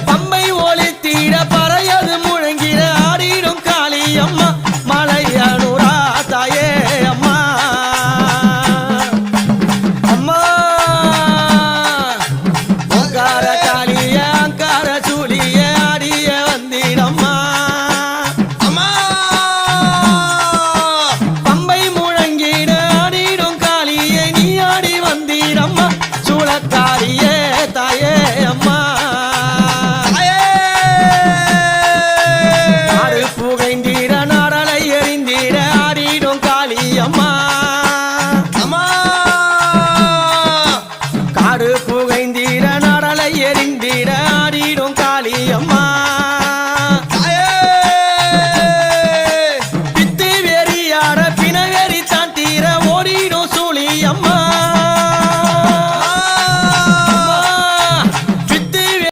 பம்பை ஒலித்தீர பறையது முழங்கிற ஆடிடும் காளியம்மா மலையனூரா தாயே அம்மா அம்மா அங்கார காளிய அங்கார சூழிய ஆடிய வந்திடம்மா அம்மா பம்பை முழங்கிட ஆடிடும் காளியை நீ ஆடி வந்திடம்மா சூழக்காரியே தாயே அம்மா ஆடு புகைந்திட நாடலை எறிந்திட ஆடிடும் காளியம்மா அம்மா காடு புகைந்திட நாடலை எறிந்திட ஆடிடும்